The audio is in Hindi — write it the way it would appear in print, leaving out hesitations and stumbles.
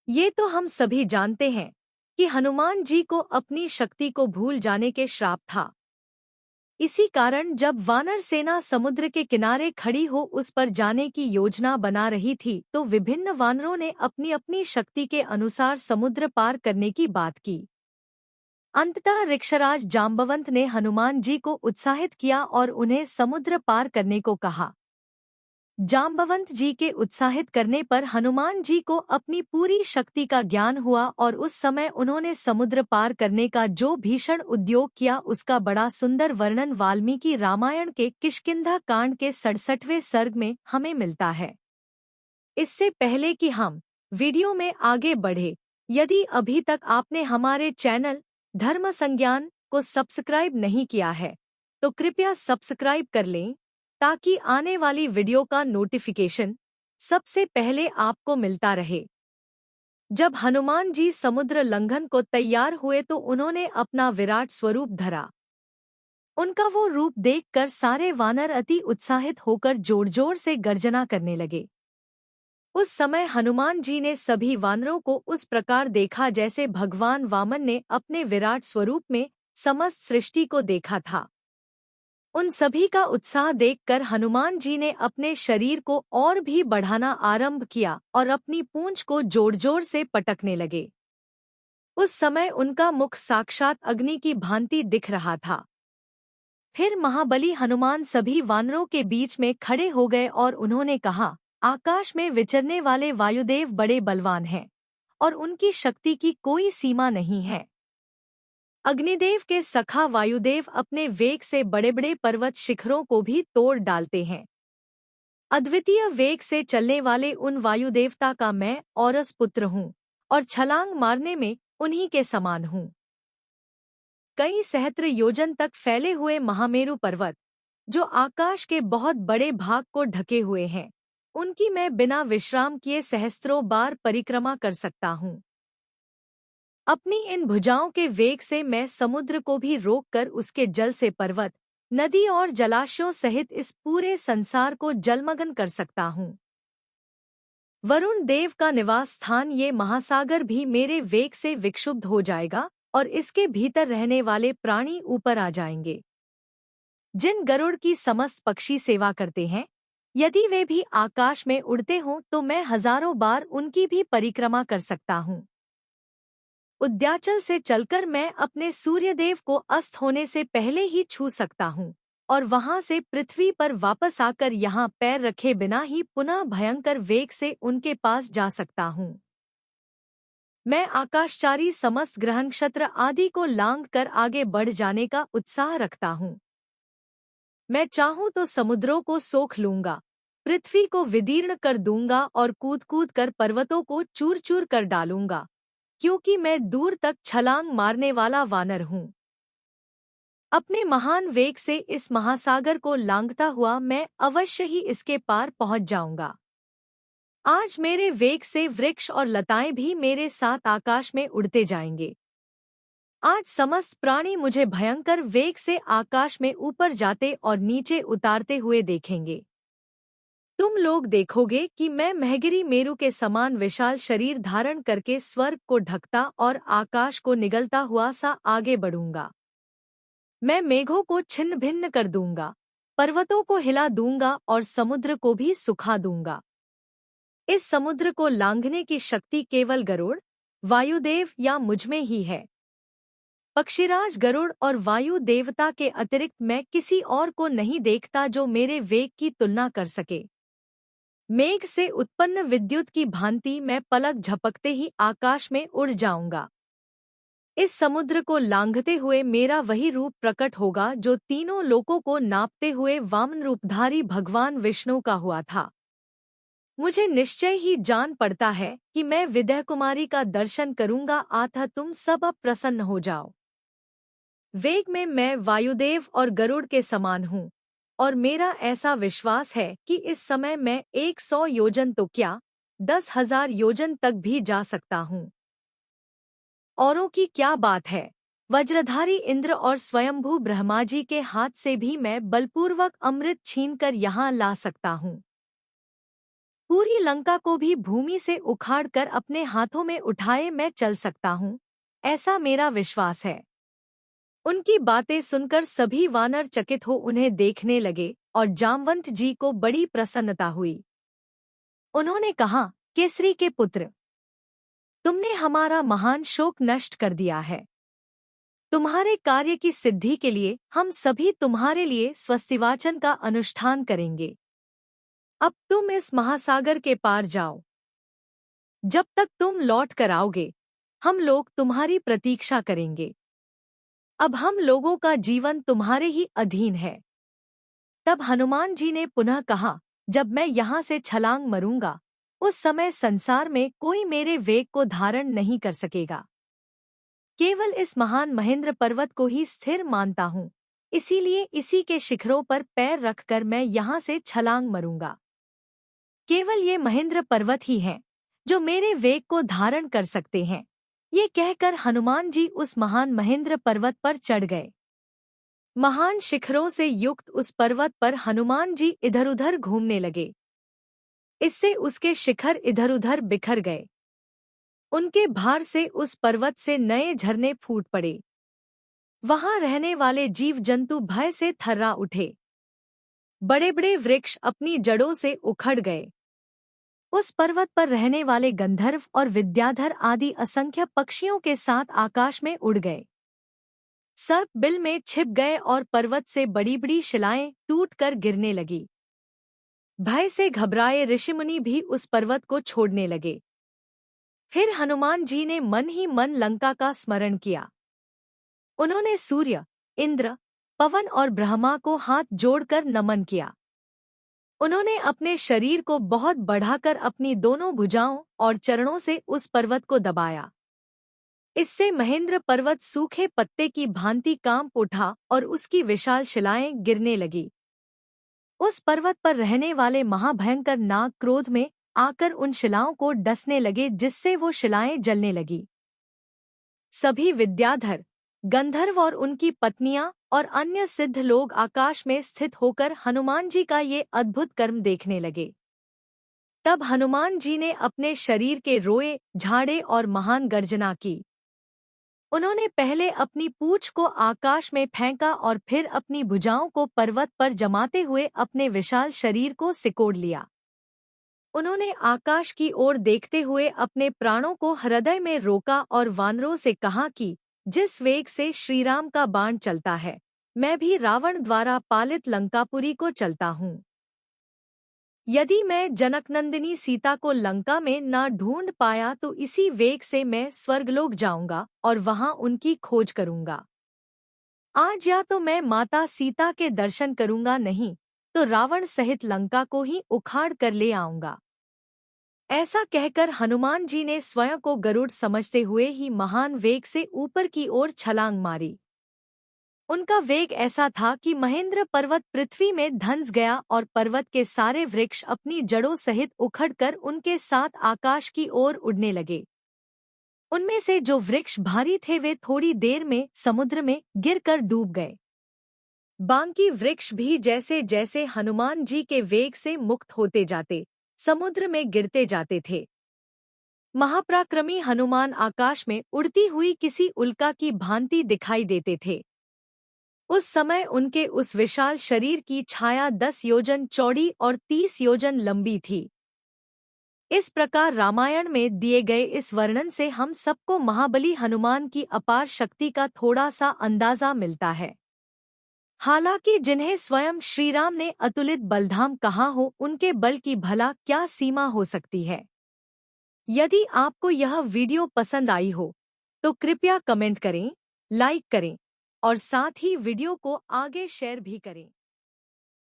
ये तो हम सभी जानते हैं कि हनुमान जी को अपनी शक्ति को भूल जाने के श्राप था। इसी कारण जब वानर सेना समुद्र के किनारे खड़ी हो उस पर जाने की योजना बना रही थी तो विभिन्न वानरों ने अपनी अपनी शक्ति के अनुसार समुद्र पार करने की बात की। अंततः ऋक्षराज जाम्बवंत ने हनुमान जी को उत्साहित किया और उन्हें समुद्र पार करने को कहा। जाम्बवंत जी के उत्साहित करने पर हनुमान जी को अपनी पूरी शक्ति का ज्ञान हुआ और उस समय उन्होंने समुद्र पार करने का जो भीषण उद्योग किया उसका बड़ा सुंदर वर्णन वाल्मीकि रामायण के किष्किंधा कांड के 67वें सर्ग में हमें मिलता है। इससे पहले कि हम वीडियो में आगे बढ़े, यदि अभी तक आपने हमारे चैनल धर्म संज्ञान को सब्सक्राइब नहीं किया है तो कृपया सब्सक्राइब कर लें ताकि आने वाली वीडियो का नोटिफिकेशन सबसे पहले आपको मिलता रहे। जब हनुमान जी समुद्र लंघन को तैयार हुए तो उन्होंने अपना विराट स्वरूप धरा। उनका वो रूप देखकर सारे वानर अति उत्साहित होकर जोर जोर से गर्जना करने लगे। उस समय हनुमान जी ने सभी वानरों को उस प्रकार देखा जैसे भगवान वामन ने अपने विराट स्वरूप में समस्त सृष्टि को देखा था। उन सभी का उत्साह देखकर हनुमान जी ने अपने शरीर को और भी बढ़ाना आरंभ किया और अपनी पूंछ को जोर जोर से पटकने लगे। उस समय उनका मुख साक्षात अग्नि की भांति दिख रहा था। फिर महाबली हनुमान सभी वानरों के बीच में खड़े हो गए और उन्होंने कहा, आकाश में विचरने वाले वायुदेव बड़े बलवान हैं और उनकी शक्ति की कोई सीमा नहीं है। अग्निदेव के सखा वायुदेव अपने वेग से बड़े बड़े पर्वत शिखरों को भी तोड़ डालते हैं। अद्वितीय वेग से चलने वाले उन वायुदेवता का मैं औरस पुत्र हूँ और छलांग मारने में उन्हीं के समान हूँ। कई सहस्त्र योजन तक फैले हुए महामेरु पर्वत जो आकाश के बहुत बड़े भाग को ढके हुए हैं, उनकी मैं बिना विश्राम किए सहस्त्रों बार परिक्रमा कर सकता हूँ। अपनी इन भुजाओं के वेग से मैं समुद्र को भी रोककर उसके जल से पर्वत, नदी और जलाशयों सहित इस पूरे संसार को जलमग्न कर सकता हूँ। वरुण देव का निवास स्थान ये महासागर भी मेरे वेग से विक्षुब्ध हो जाएगा और इसके भीतर रहने वाले प्राणी ऊपर आ जाएंगे। जिन गरुड़ की समस्त पक्षी सेवा करते हैं, यदि वे भी आकाश में उड़ते हों तो मैं हजारों बार उनकी भी परिक्रमा कर सकता हूँ। उद्याचल से चलकर मैं अपने सूर्यदेव को अस्त होने से पहले ही छू सकता हूँ और वहां से पृथ्वी पर वापस आकर यहाँ पैर रखे बिना ही पुनः भयंकर वेग से उनके पास जा सकता हूँ। मैं आकाशचारी समस्त ग्रह नक्षत्र आदि को लांघ कर आगे बढ़ जाने का उत्साह रखता हूँ। मैं चाहूँ तो समुद्रों को सोख लूंगा, पृथ्वी को विदीर्ण कर दूंगा और कूद कूद कर पर्वतों को चूर चूर कर डालूंगा, क्योंकि मैं दूर तक छलांग मारने वाला वानर हूँ। अपने महान वेग से इस महासागर को लांघता हुआ मैं अवश्य ही इसके पार पहुंच जाऊंगा। आज मेरे वेग से वृक्ष और लताएं भी मेरे साथ आकाश में उड़ते जाएंगे। आज समस्त प्राणी मुझे भयंकर वेग से आकाश में ऊपर जाते और नीचे उतारते हुए देखेंगे। तुम लोग देखोगे कि मैं महगिरी मेरु के समान विशाल शरीर धारण करके स्वर्ग को ढकता और आकाश को निगलता हुआ सा आगे बढ़ूंगा। मैं मेघों को छिन्न भिन्न कर दूंगा, पर्वतों को हिला दूंगा और समुद्र को भी सुखा दूंगा। इस समुद्र को लांघने की शक्ति केवल गरुड़, वायुदेव या मुझमें ही है। पक्षीराज गरुड़ और वायु देवता के अतिरिक्त मैं किसी और को नहीं देखता जो मेरे वेग की तुलना कर सके। मेघ से उत्पन्न विद्युत की भांति मैं पलक झपकते ही आकाश में उड़ जाऊंगा। इस समुद्र को लांघते हुए मेरा वही रूप प्रकट होगा जो तीनों लोकों को नापते हुए वामन रूपधारी भगवान विष्णु का हुआ था। मुझे निश्चय ही जान पड़ता है कि मैं विदेह कुमारी का दर्शन करूंगा, अतः तुम सब अब प्रसन्न हो जाओ। वेग में मैं वायुदेव और गरुड़ के समान हूँ और मेरा ऐसा विश्वास है कि इस समय मैं 100 योजन तो क्या 10,000 योजन तक भी जा सकता हूँ। औरों की क्या बात है, वज्रधारी इंद्र और स्वयंभू ब्रह्मा जी के हाथ से भी मैं बलपूर्वक अमृत छीनकर यहाँ ला सकता हूँ। पूरी लंका को भी भूमि से उखाड़कर अपने हाथों में उठाए मैं चल सकता हूँ, ऐसा मेरा विश्वास है। उनकी बातें सुनकर सभी वानर चकित हो उन्हें देखने लगे और जामवंत जी को बड़ी प्रसन्नता हुई। उन्होंने कहा, केसरी के पुत्र, तुमने हमारा महान शोक नष्ट कर दिया है। तुम्हारे कार्य की सिद्धि के लिए हम सभी तुम्हारे लिए स्वस्तिवाचन का अनुष्ठान करेंगे। अब तुम इस महासागर के पार जाओ। जब तक तुम लौट कर आओगे, हम लोग तुम्हारी प्रतीक्षा करेंगे। अब हम लोगों का जीवन तुम्हारे ही अधीन है। तब हनुमान जी ने पुनः कहा, जब मैं यहाँ से छलांग मरूंगा, उस समय संसार में कोई मेरे वेग को धारण नहीं कर सकेगा। केवल इस महान महेंद्र पर्वत को ही स्थिर मानता हूँ, इसीलिए इसी के शिखरों पर पैर रखकर मैं यहाँ से छलांग मरूंगा। केवल ये महेंद्र पर्वत ही हैं जो मेरे वेग को धारण कर सकते हैं। ये कहकर हनुमान जी उस महान महेंद्र पर्वत पर चढ़ गए। महान शिखरों से युक्त उस पर्वत पर हनुमान जी इधर-उधर घूमने लगे। इससे उसके शिखर इधर-उधर बिखर गए। उनके भार से उस पर्वत से नए झरने फूट पड़े। वहां रहने वाले जीव जंतु भय से थर्रा उठे। बड़े-बड़े वृक्ष अपनी जड़ों से उखड़ गए। उस पर्वत पर रहने वाले गंधर्व और विद्याधर आदि असंख्य पक्षियों के साथ आकाश में उड़ गए। सर्प बिल में छिप गए और पर्वत से बड़ी-बड़ी शिलाएं टूटकर गिरने लगी। भय से घबराए ऋषिमुनि भी उस पर्वत को छोड़ने लगे। फिर हनुमान जी ने मन ही मन लंका का स्मरण किया। उन्होंने सूर्य, इंद्र, पवन और ब्रह्मा को हाथ जोड़कर नमन किया। उन्होंने अपने शरीर को बहुत बढ़ाकर अपनी दोनों भुजाओं और चरणों से उस पर्वत को दबाया। इससे महेंद्र पर्वत सूखे पत्ते की भांति कांप उठा और उसकी विशाल शिलाएं गिरने लगी। उस पर्वत पर रहने वाले महाभयंकर नाग क्रोध में आकर उन शिलाओं को डसने लगे, जिससे वो शिलाएं जलने लगी। सभी विद्याधर, गंधर्व और उनकी पत्नियां और अन्य सिद्ध लोग आकाश में स्थित होकर हनुमान जी का ये अद्भुत कर्म देखने लगे। तब हनुमान जी ने अपने शरीर के रोए, झाड़े और महान गर्जना की। उन्होंने पहले अपनी पूंछ को आकाश में फेंका और फिर अपनी भुजाओं को पर्वत पर जमाते हुए अपने विशाल शरीर को सिकोड़ लिया। उन्होंने आकाश की ओर देखते हुए अपने प्राणों को हृदय में रोका और वानरों से कहा कि जिस वेग से श्रीराम का बाण चलता है, मैं भी रावण द्वारा पालित लंकापुरी को चलता हूँ। यदि मैं जनकनंदिनी सीता को लंका में न ढूंढ पाया तो इसी वेग से मैं स्वर्गलोक जाऊंगा और वहां उनकी खोज करूंगा। आज या तो मैं माता सीता के दर्शन करूंगा, नहीं तो रावण सहित लंका को ही उखाड़ कर ले आऊंगा। ऐसा कहकर हनुमान जी ने स्वयं को गरुड़ समझते हुए ही महान वेग से ऊपर की ओर छलांग मारी। उनका वेग ऐसा था कि महेंद्र पर्वत पृथ्वी में धंस गया और पर्वत के सारे वृक्ष अपनी जड़ों सहित उखड़कर उनके साथ आकाश की ओर उड़ने लगे। उनमें से जो वृक्ष भारी थे वे थोड़ी देर में समुद्र में गिरकर डूब गए। बाकी वृक्ष भी जैसे जैसे हनुमान जी के वेग से मुक्त होते जाते, समुद्र में गिरते जाते थे। महापराक्रमी हनुमान आकाश में उड़ती हुई किसी उल्का की भांति दिखाई देते थे। उस समय उनके उस विशाल शरीर की छाया 10 योजन चौड़ी और 30 योजन लंबी थी। इस प्रकार रामायण में दिए गए इस वर्णन से हम सबको महाबली हनुमान की अपार शक्ति का थोड़ा सा अंदाजा मिलता है। हालांकि जिन्हें स्वयं श्रीराम ने अतुलित बलधाम कहा हो, उनके बल की भला क्या सीमा हो सकती है। यदि आपको यह वीडियो पसंद आई हो तो कृपया कमेंट करें, लाइक करें और साथ ही वीडियो को आगे शेयर भी करें।